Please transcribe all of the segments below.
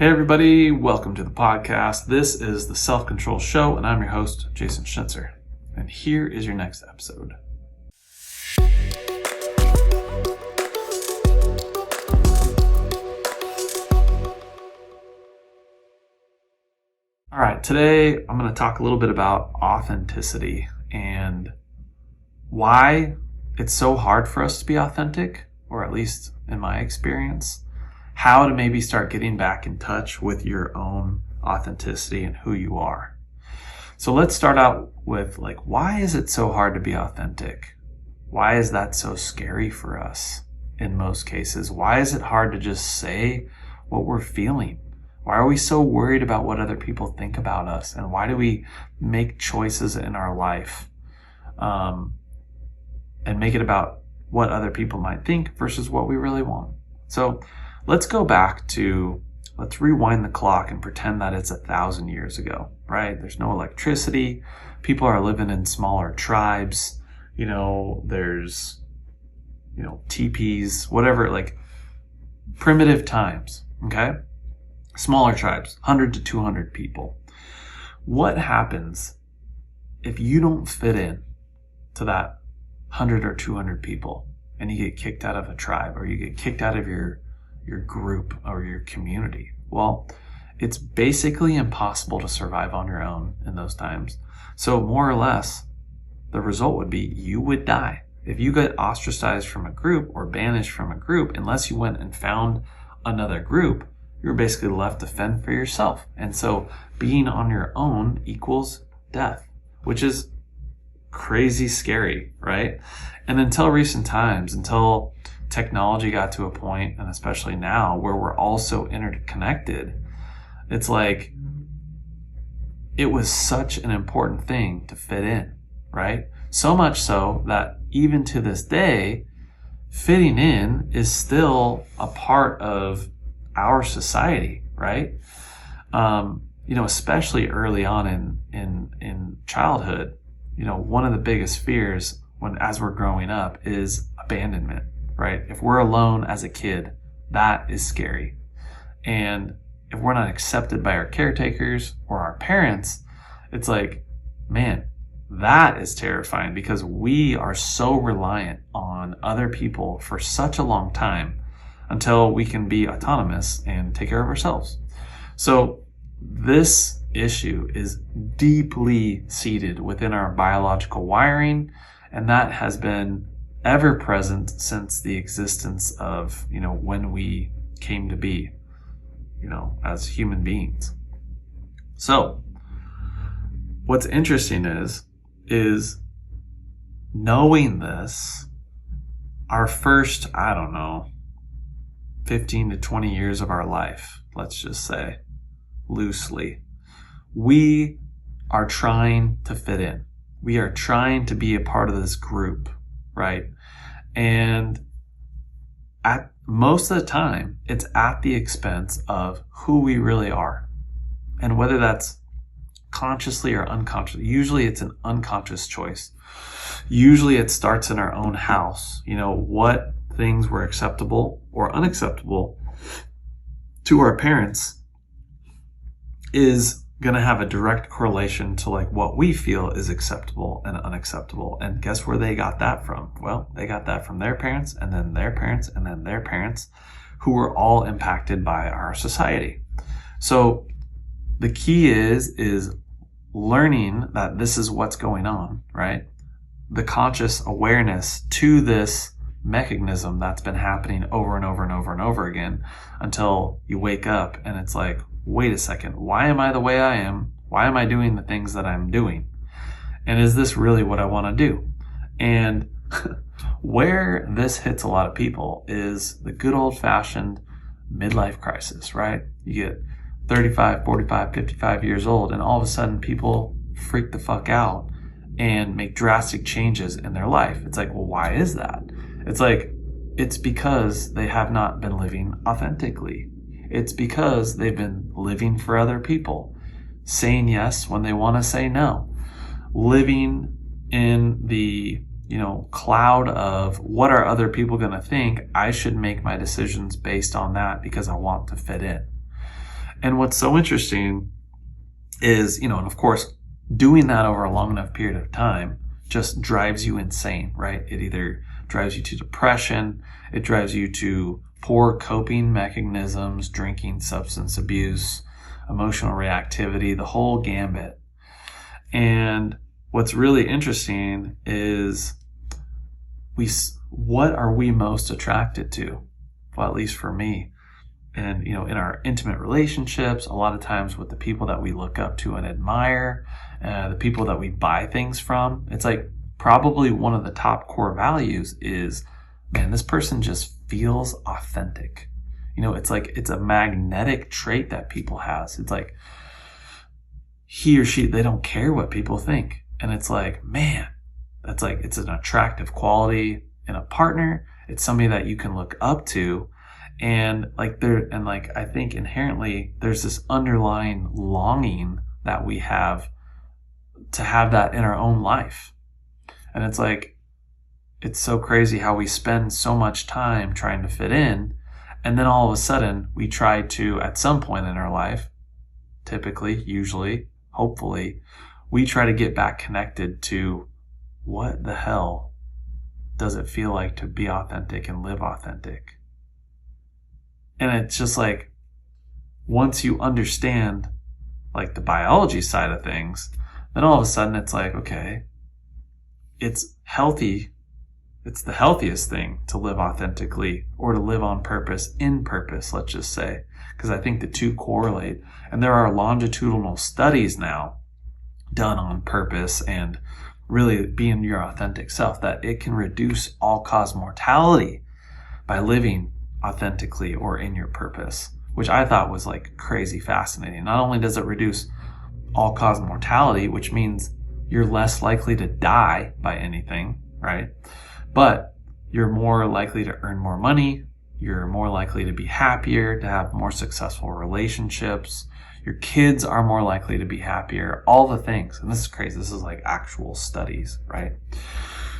Hey everybody, welcome to the podcast. This is the Self-Control Show, and I'm your host, Jason Schnitzer. And here is your next episode. All right, today I'm going to talk a little bit about authenticity and why it's so hard for us to be authentic, or at least in my experience. How to maybe start getting back in touch with your own authenticity and who you are. So let's start out with why is it so hard to be authentic? Why is that so scary for us in most cases? Why is it hard to just say what we're feeling? Why are we so worried about what other people think about us? And why do we make choices in our life and make it about what other people might think versus what we really want? So let's rewind the clock and pretend that it's 1,000 years ago, right? There's no electricity. People are living in smaller tribes. There's, teepees, whatever, primitive times, okay? Smaller tribes, 100 to 200 people. What happens if you don't fit in to that 100 or 200 people and you get kicked out of a tribe, or you get kicked out of your group or your community? Well, it's basically impossible to survive on your own in those times. So more or less, the result would be you would die. If you get ostracized from a group or banished from a group, unless you went and found another group, you're basically left to fend for yourself. And so being on your own equals death, which is crazy scary, right? And until recent times, until technology got to a point, and especially now, where we're all so interconnected, it's like it was such an important thing to fit in, right? So much so that even to this day, fitting in is still a part of our society, right? Especially early on in childhood, one of the biggest fears as we're growing up is abandonment. Right? If we're alone as a kid, that is scary. And if we're not accepted by our caretakers or our parents, it's like, man, that is terrifying, because we are so reliant on other people for such a long time until we can be autonomous and take care of ourselves. So this issue is deeply seated within our biological wiring, and that has been ever present since the existence of, when we came to be, as human beings. So what's interesting is knowing this, our first, 15 to 20 years of our life, let's just say loosely, we are trying to fit in. We are trying to be a part of this group, right? And at most of the time, it's at the expense of who we really are. And whether that's consciously or unconsciously, usually it's an unconscious choice. Usually it starts in our own house. What things were acceptable or unacceptable to our parents is going to have a direct correlation to what we feel is acceptable and unacceptable. And guess where they got that from? Well, they got that from their parents, and then their parents, and then their parents, who were all impacted by our society. So the key is learning that this is what's going on, right? The conscious awareness to this mechanism that's been happening over and over and over and over again until you wake up and it's like, wait a second, why am I the way I am? Why am I doing the things that I'm doing? And is this really what I want to do? And where this hits a lot of people is the good old-fashioned midlife crisis, right? You get 35, 45, 55 years old, and all of a sudden people freak the fuck out and make drastic changes in their life. It's like, well, why is that? It's because they have not been living authentically. It's because they've been living for other people, saying yes when they want to say no, living in the cloud of what are other people going to think. I should make my decisions based on that because I want to fit in. And what's so interesting is, and of course, doing that over a long enough period of time just drives you insane, right? It either drives you to depression, it drives you to poor coping mechanisms, drinking, substance abuse, emotional reactivity, the whole gambit. And what's really interesting is what are we most attracted to? Well, at least for me. And, in our intimate relationships, a lot of times with the people that we look up to and admire, the people that we buy things from, it's like probably one of the top core values is, man, this person just feels authentic. It's like it's a magnetic trait that people has. It's like he or she, they don't care what people think. And it's like, man, that's like, it's an attractive quality in a partner. It's somebody that you can look up to. And I think inherently there's this underlying longing that we have to have that in our own life. And it's like, it's so crazy how we spend so much time trying to fit in. And then all of a sudden we try to, at some point in our life, typically, usually, hopefully, we try to get back connected to what the hell does it feel like to be authentic and live authentic? And it's just like, once you understand like the biology side of things, then all of a sudden it's like, okay, it's healthy. It's the healthiest thing to live authentically or to live on purpose, in purpose, let's just say, because I think the two correlate. And there are longitudinal studies now done on purpose and really being your authentic self, that it can reduce all-cause mortality by living authentically or in your purpose, which I thought was like crazy fascinating. Not only does it reduce all-cause mortality, which means you're less likely to die by anything, right? But you're more likely to earn more money. You're more likely to be happier, to have more successful relationships. Your kids are more likely to be happier, all the things. And this is crazy. This is like actual studies, right?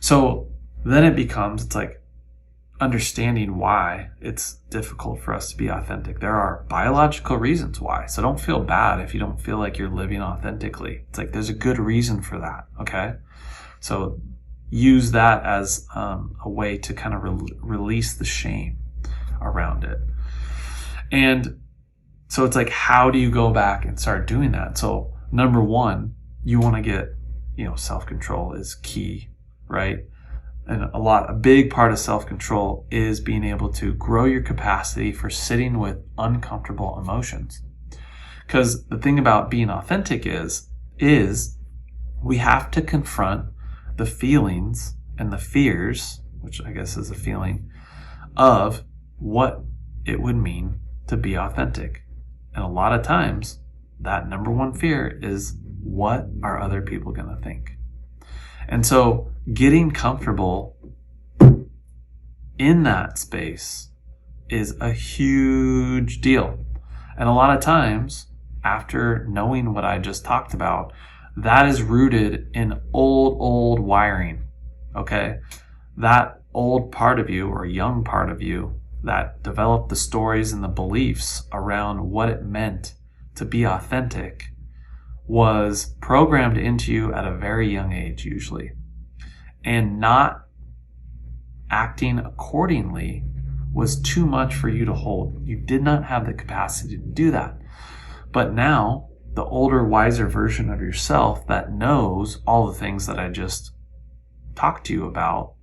So then it becomes, it's like understanding why it's difficult for us to be authentic. There are biological reasons why. So don't feel bad if you don't feel like you're living authentically. It's like there's a good reason for that, okay? So use that as a way to kind of release the shame around it. And so it's like, how do you go back and start doing that? So number one, you want to get, self-control is key, right? And a big part of self-control is being able to grow your capacity for sitting with uncomfortable emotions. Because the thing about being authentic is we have to confront the feelings and the fears, which I guess is a feeling, of what it would mean to be authentic. And a lot of times, that number one fear is, what are other people going to think? And so getting comfortable in that space is a huge deal. And a lot of times, after knowing what I just talked about, that is rooted in old wiring, okay? That old part of you or young part of you that developed the stories and the beliefs around what it meant to be authentic was programmed into you at a very young age, usually. And not acting accordingly was too much for you to hold. You did not have the capacity to do that. But now, the older, wiser version of yourself that knows all the things that I just talked to you about,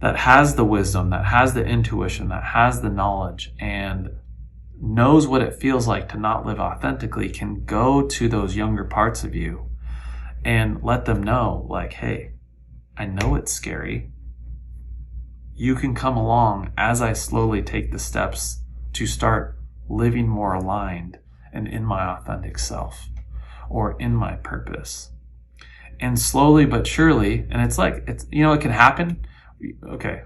that has the wisdom, that has the intuition, that has the knowledge, and knows what it feels like to not live authentically, can go to those younger parts of you and let them know, like, hey, I know it's scary. You can come along as I slowly take the steps to start living more aligned and in my authentic self or in my purpose. And slowly but surely, and it's it can happen. Okay,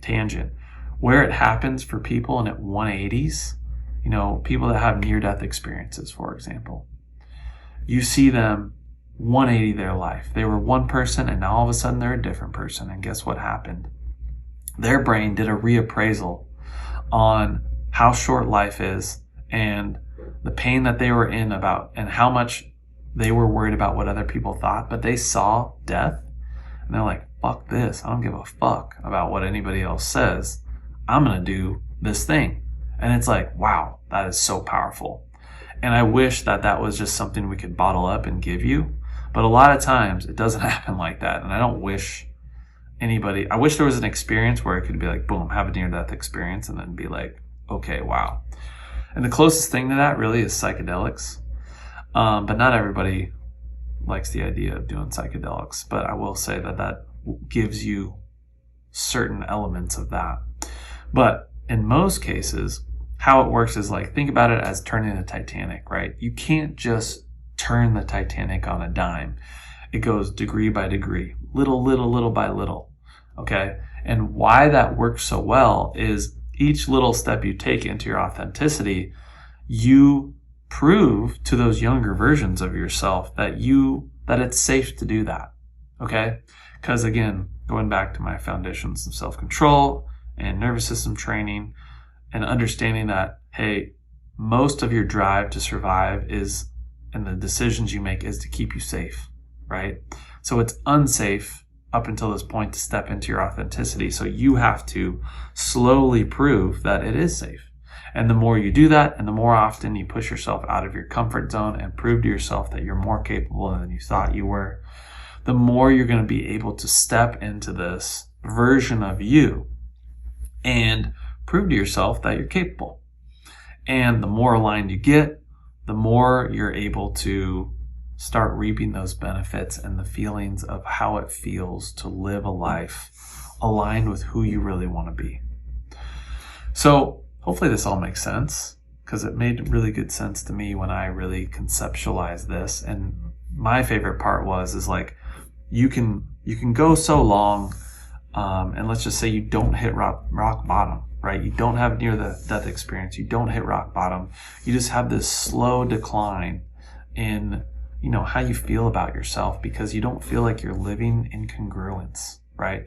tangent. Where it happens for people and at 180s, people that have near-death experiences, for example, you see them 180 their life. They were one person and now all of a sudden they're a different person. And guess what happened? Their brain did a reappraisal on how short life is and the pain that they were in about and how much they were worried about what other people thought, but they saw death and they're like, fuck this. I don't give a fuck about what anybody else says. I'm going to do this thing. And it's like, wow, that is so powerful. And I wish that that was just something we could bottle up and give you. But a lot of times it doesn't happen like that. And I don't wish anybody, I wish there was an experience where it could be like, boom, have a near-death experience and then be like, okay, wow. And the closest thing to that really is psychedelics. But not everybody likes the idea of doing psychedelics. But I will say that that gives you certain elements of that. But in most cases, how it works is like, think about it as turning the Titanic, right? You can't just turn the Titanic on a dime. It goes degree by degree, little by little, okay? And why that works so well is each little step you take into your authenticity, you prove to those younger versions of yourself that it's safe to do that, okay? Because again, going back to my foundations of self-control and nervous system training and understanding that, hey, most of your drive to survive is, and the decisions you make is to keep you safe, right? So it's unsafe up until this point to step into your authenticity. So you have to slowly prove that it is safe. And the more you do that, and the more often you push yourself out of your comfort zone and prove to yourself that you're more capable than you thought you were, the more you're going to be able to step into this version of you and prove to yourself that you're capable. And the more aligned you get, the more you're able to start reaping those benefits and the feelings of how it feels to live a life aligned with who you really want to be. So hopefully this all makes sense, because it made really good sense to me when I really conceptualized this. And my favorite part is like, you can go so long, and let's just say you don't hit rock bottom, right? You don't have near the death experience. You don't hit rock bottom. You just have this slow decline in, how you feel about yourself, because you don't feel like you're living in congruence, right?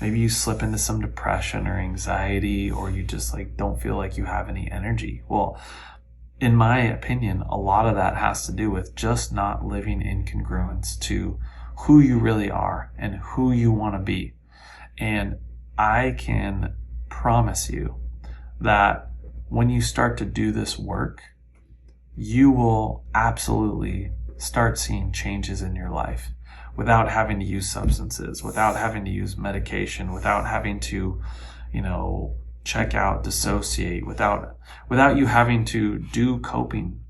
Maybe you slip into some depression or anxiety, or you just like don't feel like you have any energy. Well, in my opinion, a lot of that has to do with just not living in congruence to who you really are and who you want to be. And I can promise you that when you start to do this work, you will absolutely start seeing changes in your life without having to use substances, without having to use medication, without having to, check out, dissociate, without you having to do coping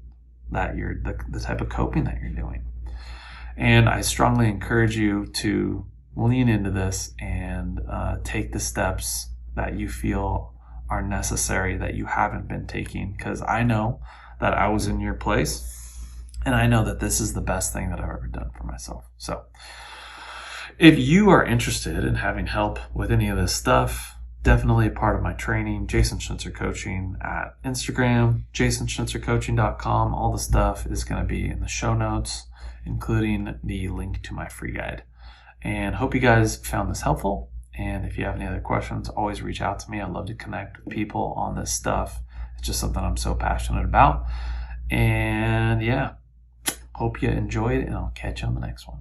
that you're the type of coping that you're doing. And I strongly encourage you to lean into this and take the steps that you feel are necessary that you haven't been taking, because I know that I was in your place, and I know that this is the best thing that I've ever done for myself. So if you are interested in having help with any of this stuff, definitely a part of my training, Jason Schnitzer Coaching at Instagram, jasonschnitzercoaching.com. All the stuff is going to be in the show notes, including the link to my free guide. And hope you guys found this helpful. And if you have any other questions, always reach out to me. I'd love to connect with people on this stuff. It's just something I'm so passionate about. And yeah, hope you enjoyed, and I'll catch you on the next one.